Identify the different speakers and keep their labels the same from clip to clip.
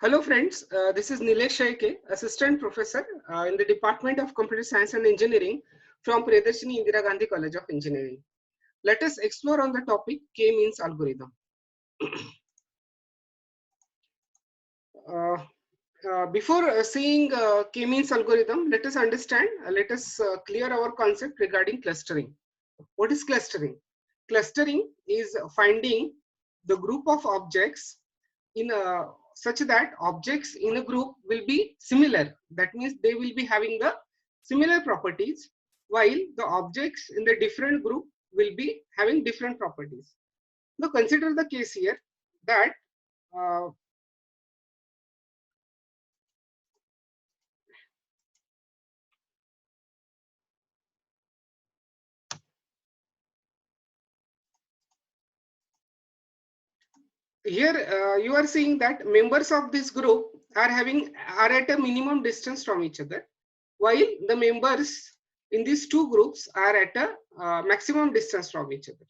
Speaker 1: Hello friends, this is Nilesh Shaike, Assistant Professor in the Department of Computer Science and Engineering from Priyadarshini Indira Gandhi College of Engineering. Let us explore on the topic K-means algorithm. Uh, Before seeing K-means algorithm, let us understand, let us clear our concept regarding clustering. What is clustering? Clustering is finding the group of objects in a such that objects in a group will be similar. That means they will be having the similar properties, while the objects in the different group will be having different properties. Now consider the case here that uh, here you are seeing that members of this group are at a minimum distance from each other, while the members in these two groups are at a maximum distance from each other.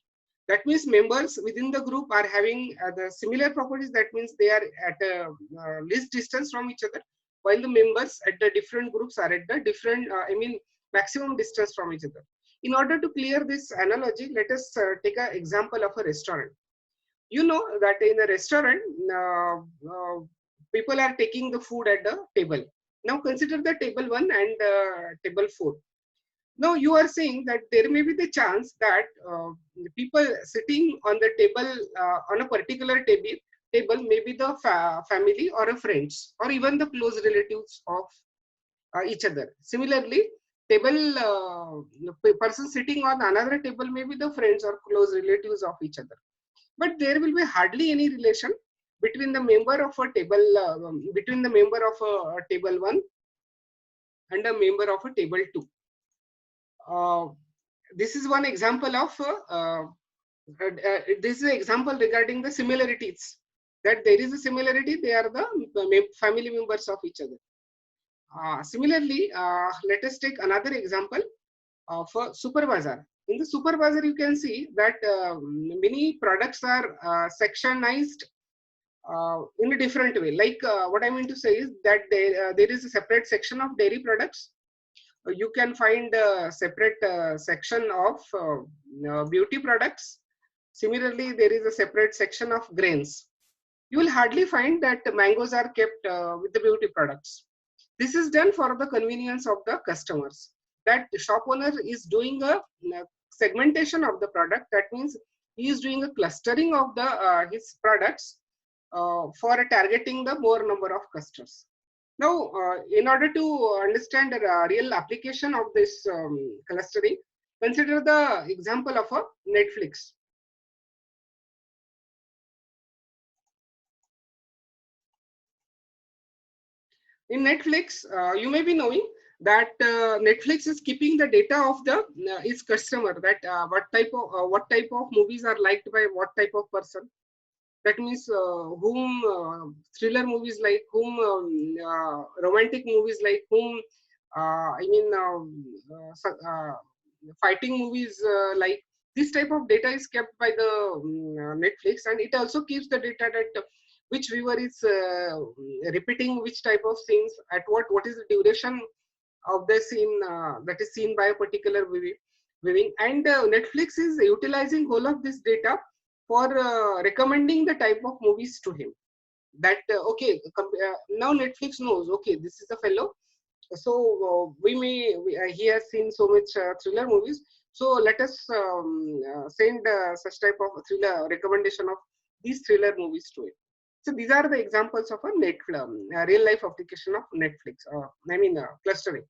Speaker 1: That means members within the group are having the similar properties. That means they are at a least distance from each other, while the members at the different groups are at the different, maximum distance from each other. In order to clear this analogy, let us take an example of a restaurant. You know that in a restaurant, uh, uh, people are taking the food at the table. Now consider the table 1 and table 4. Now you are saying that there may be the chance that people sitting on the table, on a particular table may be the family or a friends or even the close relatives of each other. Similarly, person sitting on another table may be the friends or close relatives of each other, but there will be hardly any relation between the member of a table, between the member of a table 1 and a member of a table 2. uh, this is one example of this is an example regarding the similarities, that there is a similarity, they are the family members of each other. Similarly, let us take another example of a supervisor. In the supervisor, you can see that many products are sectionized in a different way. Like what I mean to say is that there is a separate section of dairy products. You can find a separate section of beauty products. Similarly, there is a separate section of grains. You will hardly find that mangoes are kept with the beauty products. This is done for the convenience of the customers. That shop owner is doing a segmentation of the product. That means he is doing a clustering of the his products for targeting the more number of customers. Now, in order to understand the real application of this clustering, consider the example of a Netflix. In Netflix, you may be knowing that Netflix is keeping the data of the its customer, that what type of movies are liked by what type of person. That means whom thriller movies like, whom romantic movies like, whom fighting movies like. This type of data is kept by the Netflix, and it also keeps the data that which viewer is repeating which type of scenes at what is the duration of the scene that is seen by a particular viewing, and Netflix is utilizing whole of this data for recommending the type of movies to him. That now Netflix knows, okay, this is a fellow, so he has seen so much thriller movies, so let us send such type of thriller recommendation of these thriller movies to it. So these are the examples of a real life application of Netflix, clustering.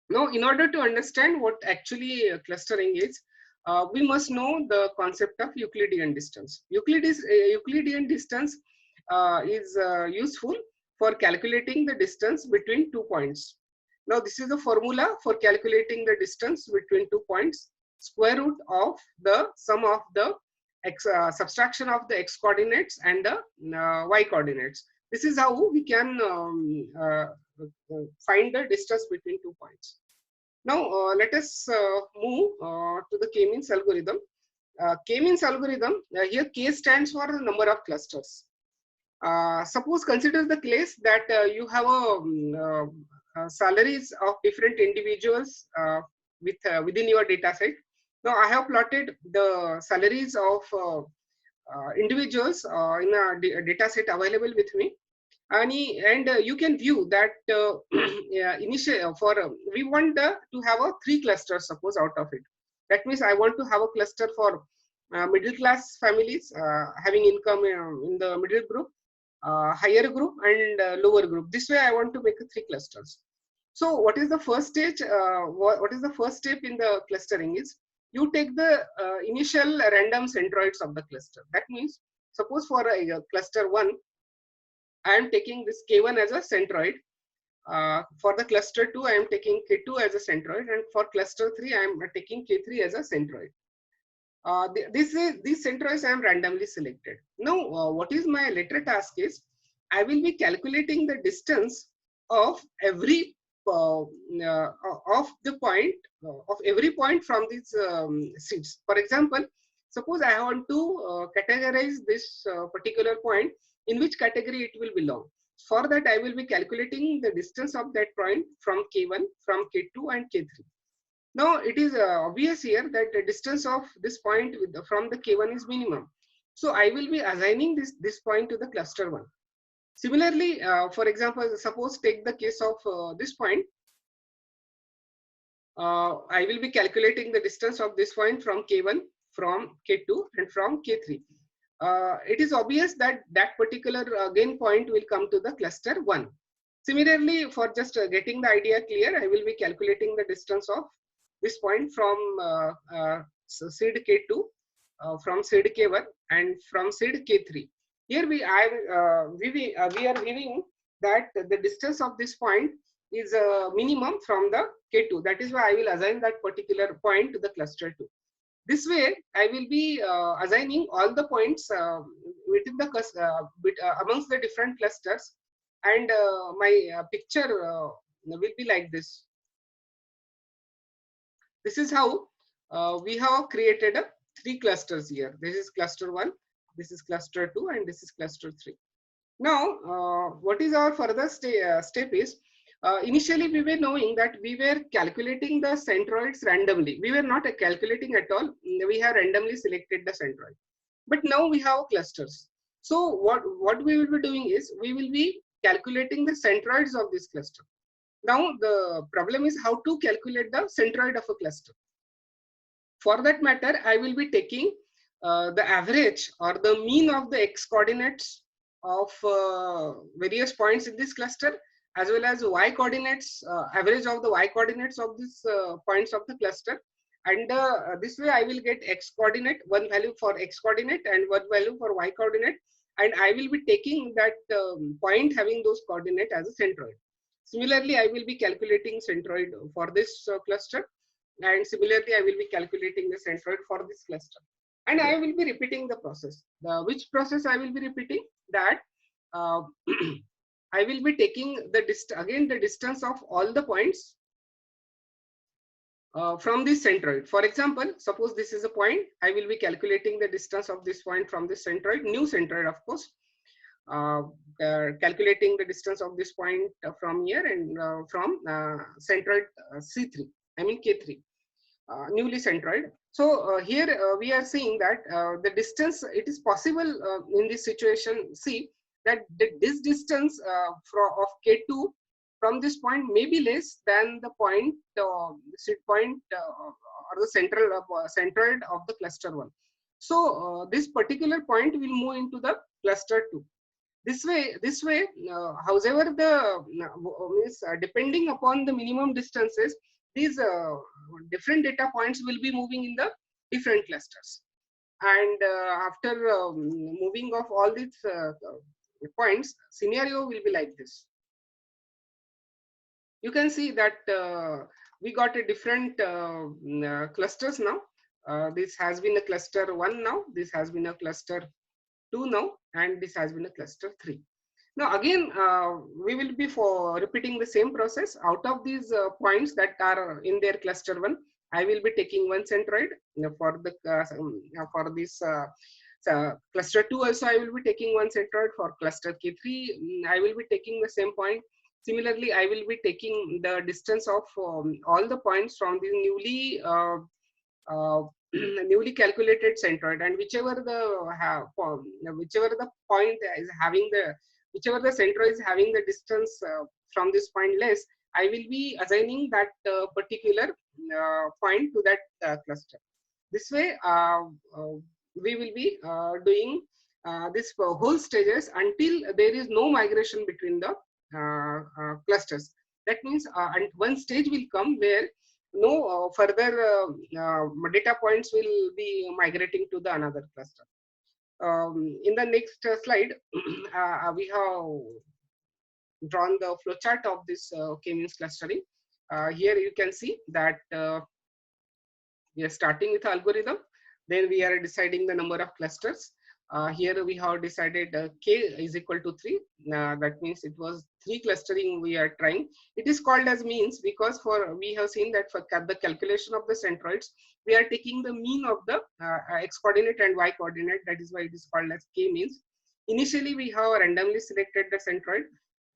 Speaker 1: Now, in order to understand what actually clustering is, we must know the concept of Euclidean distance. Euclidean distance is useful for calculating the distance between 2 points. Now, this is the formula for calculating the distance between 2 points: square root of the sum of the subtraction of the x coordinates and the y coordinates. This is how we can find the distance between 2 points. Now, let us move to the K-means algorithm. K-means algorithm, here K stands for the number of clusters. Suppose consider the case that you have salaries of different individuals within your data set. Now I have plotted the salaries of individuals in a data set available with me, and you can view that yeah, initial for we want to have a 3 clusters suppose out of it. That means I want to have a cluster for middle class families having income in the middle group, higher group, and lower group. This way I want to make 3 clusters. So what is the first stage? What is the first step in the clustering is you take the initial random centroids of the cluster. That means suppose for a cluster 1, I am taking this K1 as a centroid. For the cluster 2, I am taking K2 as a centroid, and for cluster 3, I am taking K3 as a centroid. These centroids I am randomly selected. Now, what is my later task is I will be calculating the distance of every of the point of every point from these seeds. For example, suppose I want to categorize this particular point, in which category it will belong. For that, I will be calculating the distance of that point from K1, from K2, and K3. Now it is obvious here that the distance of this point from the K1 is minimum. So I will be assigning this point to the cluster 1. Similarly, for example, suppose take the case of this point. I will be calculating the distance of this point from K1, from K2, and from K3. It is obvious that that particular again point will come to the cluster 1. Similarly, for just getting the idea clear, I will be calculating the distance of this point from seed K2, from seed K1, and from seed K3. Here we are viewing that the distance of this point is a minimum from the K2. That is why I will assign that particular point to the cluster 2. This way, I will be assigning all the points within the amongst the different clusters, and my picture will be like this. This is how we have created 3 clusters here. This is cluster 1, this is cluster 2, and this is cluster 3. Now, what is our further step is, initially we were knowing that we were calculating the centroids randomly. We were not calculating at all. We have randomly selected the centroid. But now we have clusters. So what we will be doing is, we will be calculating the centroids of this cluster. Now the problem is how to calculate the centroid of a cluster. For that matter, I will be taking the average or the mean of the x coordinates of various points in this cluster, as well as y coordinates, average of the y coordinates of these points of the cluster. And this way I will get x coordinate, one value for x coordinate and one value for y coordinate. And I will be taking that point having those coordinates as a centroid. Similarly, I will be calculating centroid for this cluster, and similarly I will be calculating the centroid for this cluster, and I will be repeating the process. Which process I will be repeating? That I will be taking the the distance of all the points from this centroid. For example, suppose this is a point, I will be calculating the distance of this point from this centroid, new centroid of course. Calculating the distance of this point from here and from centroid C3, I mean K3, newly centroid. So here we are seeing that the distance, it is possible in this situation, see that this distance of K2 from this point may be less than the point, or the centroid of the cluster 1. So this particular point will move into the cluster 2. This way, however, the means depending upon the minimum distances, these different data points will be moving in the different clusters. And after moving of all these points, scenario will be like this. You can see that we got a different clusters now. This has been a cluster 1 now. This has been a cluster 2 now, and this has been a cluster 3. Now again, we will be repeating the same process. Out of these points that are in their cluster 1, I will be taking one centroid for the for this So cluster 2 also I will be taking one centroid. For cluster K3, I will be taking the same point. Similarly, I will be taking the distance of all the points from the uh, newly calculated centroid, and whichever the point is having the whichever the centroid is having the distance from this point less, I will be assigning that particular point to that cluster. This way, we will be doing this whole stages until there is no migration between the clusters. That means, and one stage will come where no further data points will be migrating to the another cluster. In the next slide, we have drawn the flowchart of this k-means clustering. Here you can see that we are starting with algorithm, then we are deciding the number of clusters. Here we have decided k is equal to 3. That means it was 3 clustering we are trying. It is called as means because for we have seen that for the calculation of the centroids, we are taking the mean of the x coordinate and y coordinate. That is why it is called as k means. Initially, we have randomly selected the centroid.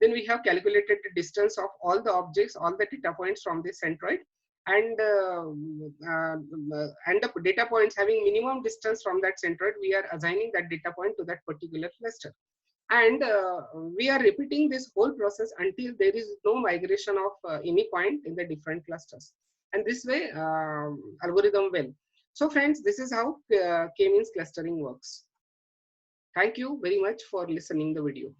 Speaker 1: Then we have calculated the distance of all the objects, all the data points from the centroid, and the data points having minimum distance from that centroid, we are assigning that data point to that particular cluster. And we are repeating this whole process until there is no migration of any point in the different clusters. And this way, algorithm will. So friends, this is how k-means clustering works. Thank you very much for listening the video.